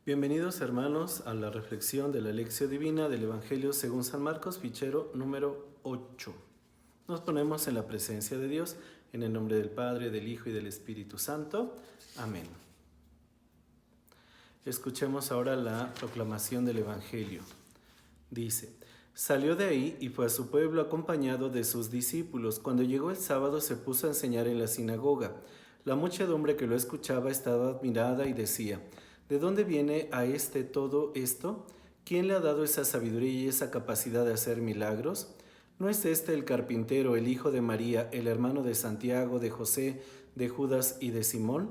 Bienvenidos hermanos a la reflexión de la lección divina del Evangelio según San Marcos, fichero número 8. Nos ponemos en la presencia de Dios, en el nombre del Padre, del Hijo y del Espíritu Santo. Amén. Escuchemos ahora la proclamación del Evangelio. Dice: salió de ahí y fue a su pueblo acompañado de sus discípulos. Cuando llegó el sábado se puso a enseñar en la sinagoga. La muchedumbre que lo escuchaba estaba admirada y decía: ¿de dónde viene a todo esto? ¿Quién le ha dado esa sabiduría y esa capacidad de hacer milagros? ¿No es este el carpintero, el hijo de María, el hermano de Santiago, de José, de Judas y de Simón?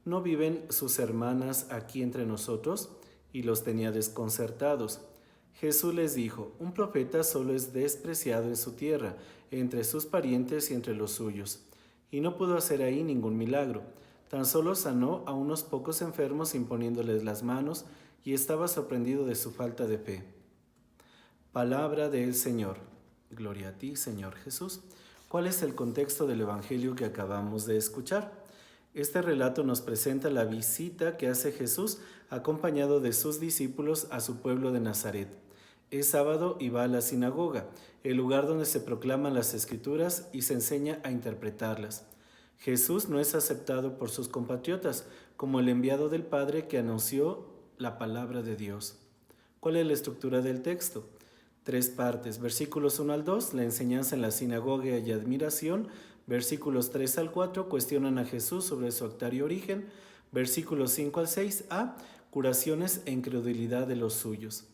¿No viven sus hermanas aquí entre nosotros? Y los tenía desconcertados. Jesús les dijo: un profeta solo es despreciado en su tierra, entre sus parientes y entre los suyos. Y no pudo hacer ahí ningún milagro. Tan solo sanó a unos pocos enfermos imponiéndoles las manos, y estaba sorprendido de su falta de fe. Palabra del Señor. Gloria a ti, Señor Jesús. ¿Cuál es el contexto del Evangelio que acabamos de escuchar? Este relato nos presenta la visita que hace Jesús acompañado de sus discípulos a su pueblo de Nazaret. Es sábado y va a la sinagoga, el lugar donde se proclaman las Escrituras y se enseña a interpretarlas. Jesús no es aceptado por sus compatriotas como el enviado del Padre que anunció la palabra de Dios. ¿Cuál es la estructura del texto? 3 partes. Versículos 1 al 2, la enseñanza en la sinagoga y admiración. Versículos 3 al 4, cuestionan a Jesús sobre su actual origen. Versículos 5 al 6, curaciones e incredulidad de los suyos.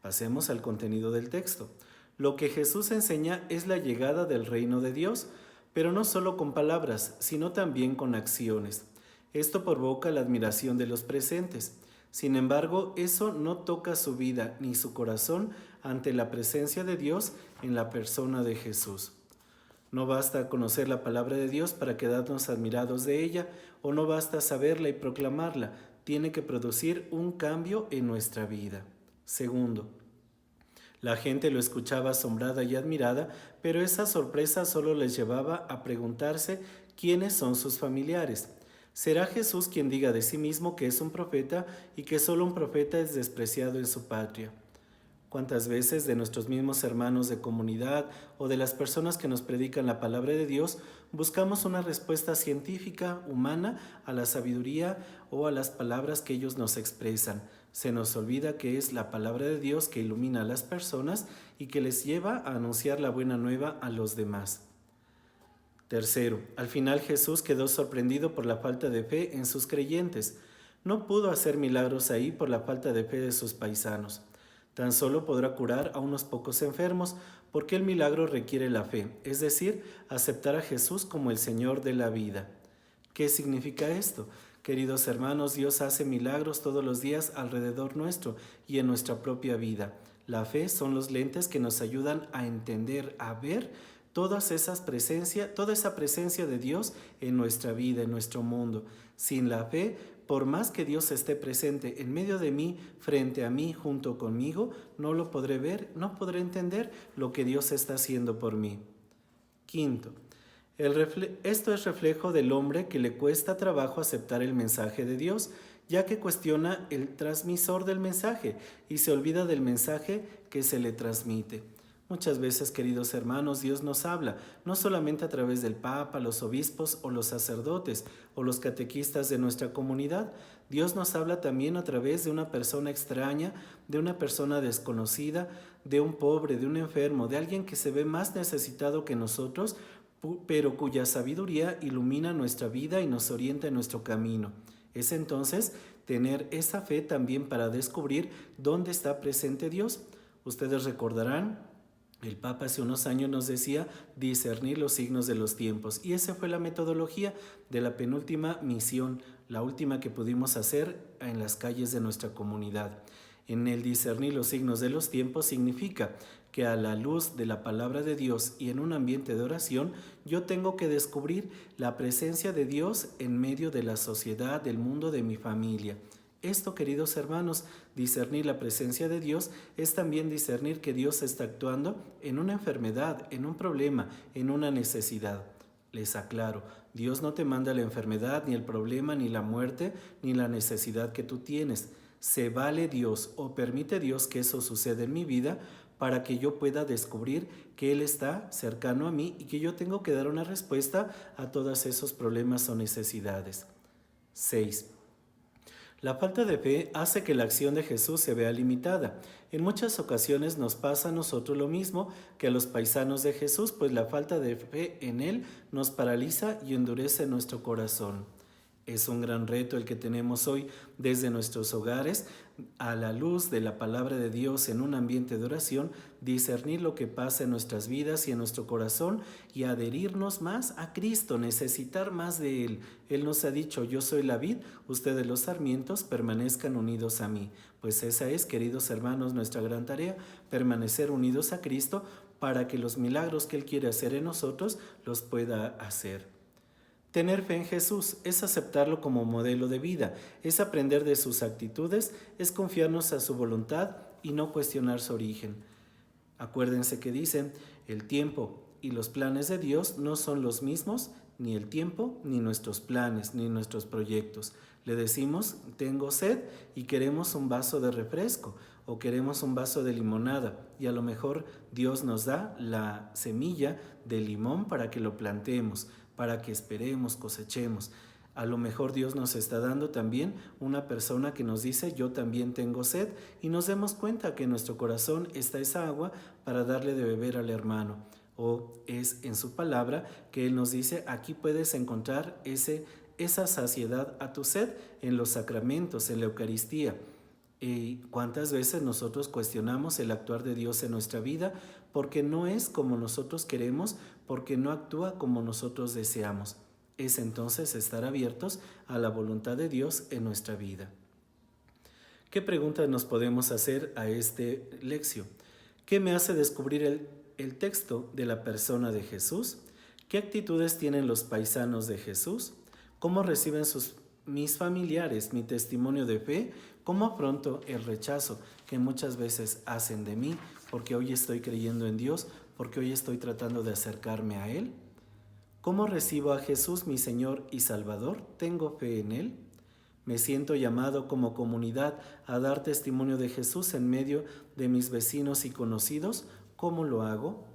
Pasemos al contenido del texto. Lo que Jesús enseña es la llegada del reino de Dios, pero no solo con palabras, sino también con acciones. Esto provoca la admiración de los presentes. Sin embargo, eso no toca su vida ni su corazón ante la presencia de Dios en la persona de Jesús. No basta conocer la palabra de Dios para quedarnos admirados de ella, o no basta saberla y proclamarla, tiene que producir un cambio en nuestra vida. Segundo, la gente lo escuchaba asombrada y admirada, pero esa sorpresa solo les llevaba a preguntarse quiénes son sus familiares. ¿Será Jesús quien diga de sí mismo que es un profeta y que solo un profeta es despreciado en su patria? ¿Cuántas veces de nuestros mismos hermanos de comunidad o de las personas que nos predican la palabra de Dios buscamos una respuesta científica, humana, a la sabiduría o a las palabras que ellos nos expresan? Se nos olvida que es la palabra de Dios que ilumina a las personas y que les lleva a anunciar la buena nueva a los demás. Tercero, al final Jesús quedó sorprendido por la falta de fe en sus creyentes. No pudo hacer milagros ahí por la falta de fe de sus paisanos. Tan solo podrá curar a unos pocos enfermos, porque el milagro requiere la fe, es decir, aceptar a Jesús como el Señor de la vida. ¿Qué significa esto? Queridos hermanos, Dios hace milagros todos los días alrededor nuestro y en nuestra propia vida. La fe son los lentes que nos ayudan a entender, a ver toda esa presencia de Dios en nuestra vida, en nuestro mundo. Sin la fe, por más que Dios esté presente en medio de mí, frente a mí, junto conmigo, no lo podré ver, no podré entender lo que Dios está haciendo por mí. Quinto, esto es reflejo del hombre que le cuesta trabajo aceptar el mensaje de Dios, ya que cuestiona el transmisor del mensaje y se olvida del mensaje que se le transmite. Muchas veces, queridos hermanos, Dios nos habla, no solamente a través del Papa, los obispos o los sacerdotes o los catequistas de nuestra comunidad. Dios nos habla también a través de una persona extraña, de una persona desconocida, de un pobre, de un enfermo, de alguien que se ve más necesitado que nosotros, pero cuya sabiduría ilumina nuestra vida y nos orienta en nuestro camino. Es entonces tener esa fe también para descubrir dónde está presente Dios. Ustedes recordarán, el Papa hace unos años nos decía discernir los signos de los tiempos, y esa fue la metodología de la penúltima misión, la última que pudimos hacer en las calles de nuestra comunidad. En el discernir los signos de los tiempos significa que a la luz de la palabra de Dios y en un ambiente de oración, yo tengo que descubrir la presencia de Dios en medio de la sociedad, del mundo, de mi familia. Esto, queridos hermanos, discernir la presencia de Dios es también discernir que Dios está actuando en una enfermedad, en un problema, en una necesidad. Les aclaro, Dios no te manda la enfermedad, ni el problema, ni la muerte, ni la necesidad que tú tienes. Se vale Dios o permite Dios que eso suceda en mi vida para que yo pueda descubrir que Él está cercano a mí y que yo tengo que dar una respuesta a todos esos problemas o necesidades. 6. La falta de fe hace que la acción de Jesús se vea limitada. En muchas ocasiones nos pasa a nosotros lo mismo que a los paisanos de Jesús, pues la falta de fe en Él nos paraliza y endurece nuestro corazón. Es un gran reto el que tenemos hoy desde nuestros hogares, a la luz de la palabra de Dios en un ambiente de oración, discernir lo que pasa en nuestras vidas y en nuestro corazón y adherirnos más a Cristo, necesitar más de Él. Él nos ha dicho, yo soy la vid, ustedes los sarmientos, permanezcan unidos a mí. Pues esa es, queridos hermanos, nuestra gran tarea, permanecer unidos a Cristo para que los milagros que Él quiere hacer en nosotros los pueda hacer. Tener fe en Jesús es aceptarlo como modelo de vida, es aprender de sus actitudes, es confiarnos a su voluntad y no cuestionar su origen. Acuérdense que dicen, el tiempo y los planes de Dios no son los mismos, ni el tiempo, ni nuestros planes, ni nuestros proyectos. Le decimos, tengo sed y queremos un vaso de refresco o queremos un vaso de limonada y a lo mejor Dios nos da la semilla de limón para que lo plantemos, para que esperemos, cosechemos. A lo mejor Dios nos está dando también una persona que nos dice, yo también tengo sed, y nos demos cuenta que en nuestro corazón está esa agua para darle de beber al hermano. O es en su palabra que Él nos dice, aquí puedes encontrar esa saciedad a tu sed en los sacramentos, en la Eucaristía. ¿Y cuántas veces nosotros cuestionamos el actuar de Dios en nuestra vida porque no es como nosotros queremos, porque no actúa como nosotros deseamos? Es entonces estar abiertos a la voluntad de Dios en nuestra vida. ¿Qué preguntas nos podemos hacer a este lección? ¿Qué me hace descubrir el texto de la persona de Jesús? ¿Qué actitudes tienen los paisanos de Jesús? ¿Cómo reciben mis familiares mi testimonio de fe? ¿Cómo afronto el rechazo que muchas veces hacen de mí porque hoy estoy creyendo en Dios, porque hoy estoy tratando de acercarme a Él? ¿Cómo recibo a Jesús, mi Señor y Salvador? ¿Tengo fe en Él? ¿Me siento llamado como comunidad a dar testimonio de Jesús en medio de mis vecinos y conocidos? ¿Cómo lo hago?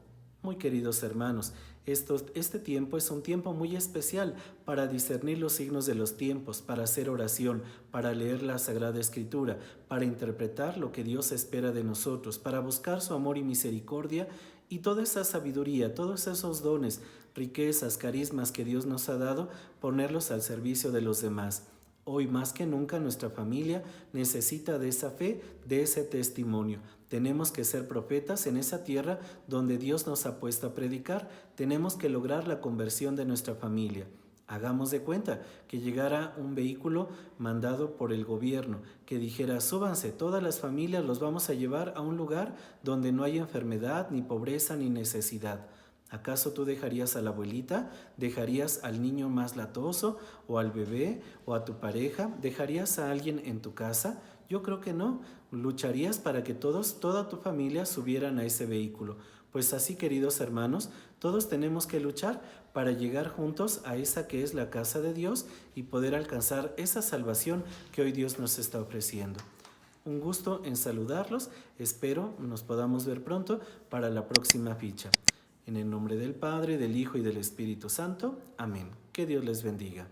Muy queridos hermanos, este tiempo es un tiempo muy especial para discernir los signos de los tiempos, para hacer oración, para leer la Sagrada Escritura, para interpretar lo que Dios espera de nosotros, para buscar su amor y misericordia y toda esa sabiduría, todos esos dones, riquezas, carismas que Dios nos ha dado, ponerlos al servicio de los demás. Hoy más que nunca nuestra familia necesita de esa fe, de ese testimonio. Tenemos que ser profetas en esa tierra donde Dios nos ha puesto a predicar. Tenemos que lograr la conversión de nuestra familia. Hagamos de cuenta que llegara un vehículo mandado por el gobierno que dijera, súbanse, todas las familias los vamos a llevar a un lugar donde no hay enfermedad, ni pobreza, ni necesidad. ¿Acaso tú dejarías a la abuelita? ¿Dejarías al niño más latoso? ¿O al bebé? ¿O a tu pareja? ¿Dejarías a alguien en tu casa? Yo creo que no. Lucharías para que toda tu familia subieran a ese vehículo. Pues así, queridos hermanos, todos tenemos que luchar para llegar juntos a esa que es la casa de Dios y poder alcanzar esa salvación que hoy Dios nos está ofreciendo. Un gusto en saludarlos. Espero nos podamos ver pronto para la próxima ficha. En el nombre del Padre, del Hijo y del Espíritu Santo. Amén. Que Dios les bendiga.